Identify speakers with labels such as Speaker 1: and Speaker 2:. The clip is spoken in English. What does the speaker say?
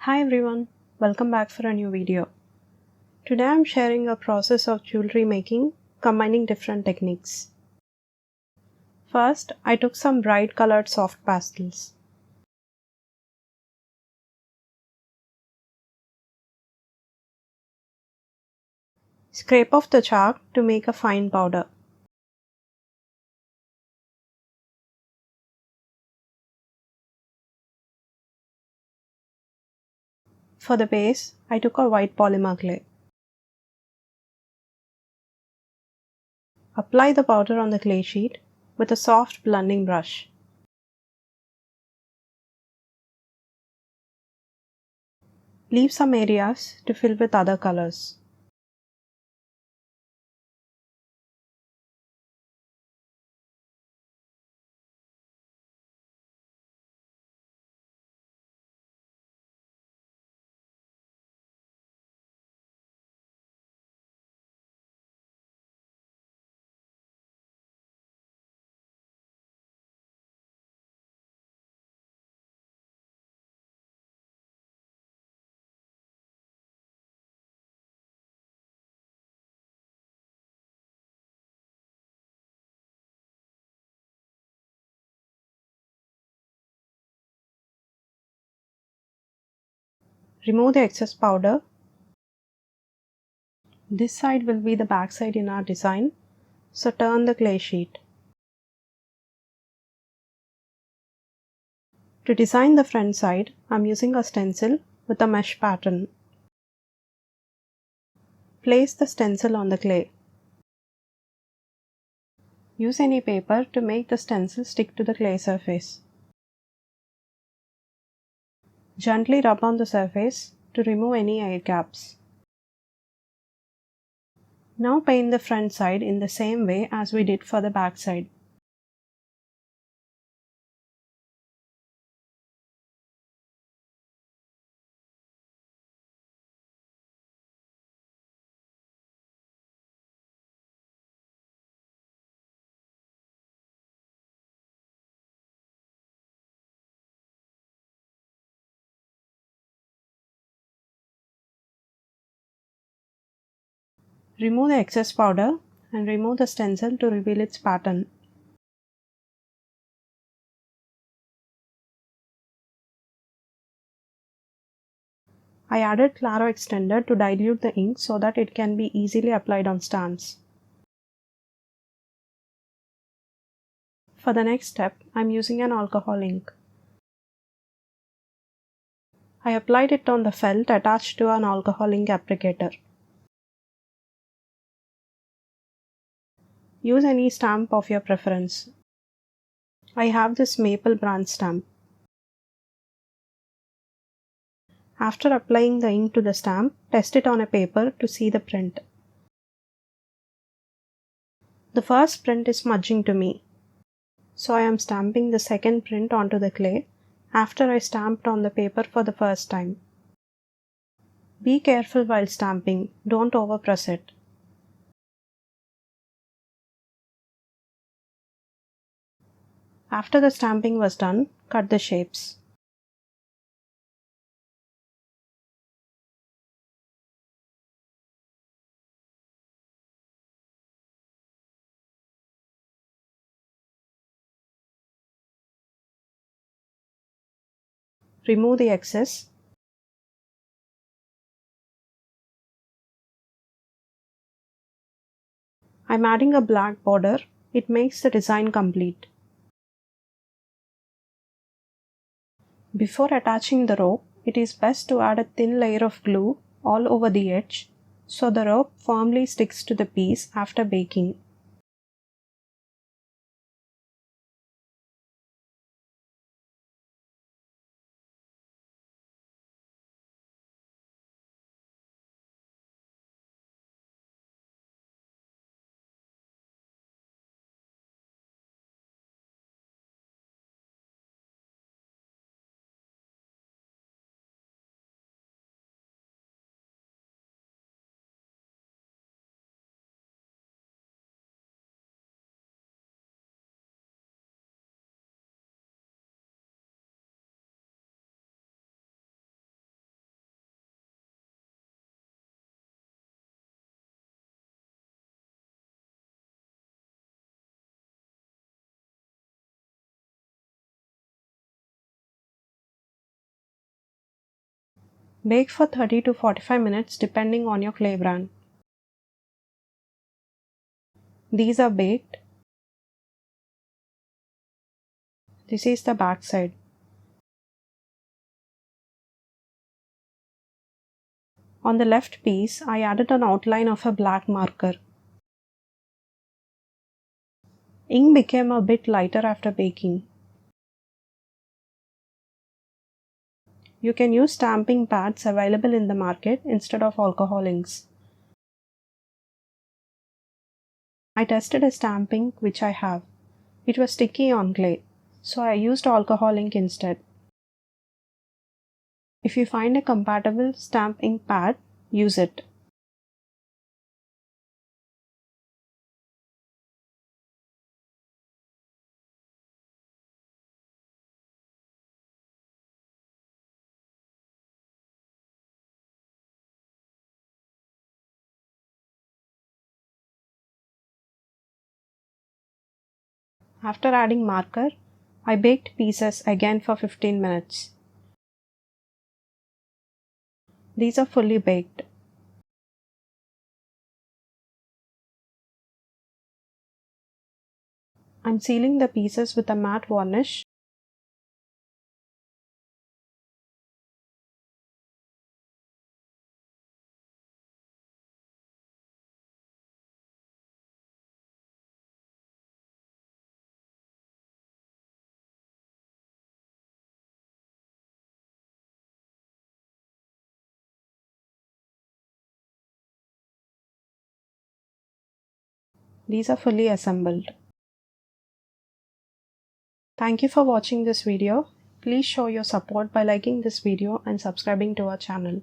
Speaker 1: Hi everyone, welcome back for a new video. Today I'm sharing a process of jewelry making combining different techniques. First, I took some bright colored soft pastels. Scrape off the chalk to make a fine powder. For the base, I took a white polymer clay. Apply the powder on the clay sheet with a soft blending brush. Leave some areas to fill with other colors. Remove the excess powder. This side will be the back side in our design, so turn the clay sheet. To design the front side, I'm using a stencil with a mesh pattern. Place the stencil on the clay. Use any paper to make the stencil stick to the clay surface. Gently rub on the surface to remove any air gaps. Now paint the front side in the same way as we did for the back side. Remove the excess powder and remove the stencil to reveal its pattern. I added Claro extender to dilute the ink so that it can be easily applied on stamps. For the next step, I am using an alcohol ink. I applied it on the felt attached to an alcohol ink applicator. Use any stamp of your preference. I have this Maple brand stamp. After applying the ink to the stamp, test it on a paper to see the print. The first print is smudging to me, so I am stamping the second print onto the clay after I stamped on the paper for the first time. Be careful while stamping, don't overpress it. After the stamping was done, cut the shapes. Remove the excess. I'm adding a black border. It makes the design complete. Before attaching the rope, it is best to add a thin layer of glue all over the edge so the rope firmly sticks to the piece after baking. Bake for 30 to 45 minutes depending on your clay brand. These are baked. This is the back side. On the left piece, I added an outline of a black marker. Ink became a bit lighter after baking. You can use stamping pads available in the market instead of alcohol inks. I tested a stamp ink which I have. It was sticky on clay, so I used alcohol ink instead. If you find a compatible stamp ink pad, use it. After adding marker, I baked pieces again for 15 minutes. These are fully baked. I'm sealing the pieces with a matte varnish. These are fully assembled. Thank you for watching this video. Please show your support by liking this video and subscribing to our channel.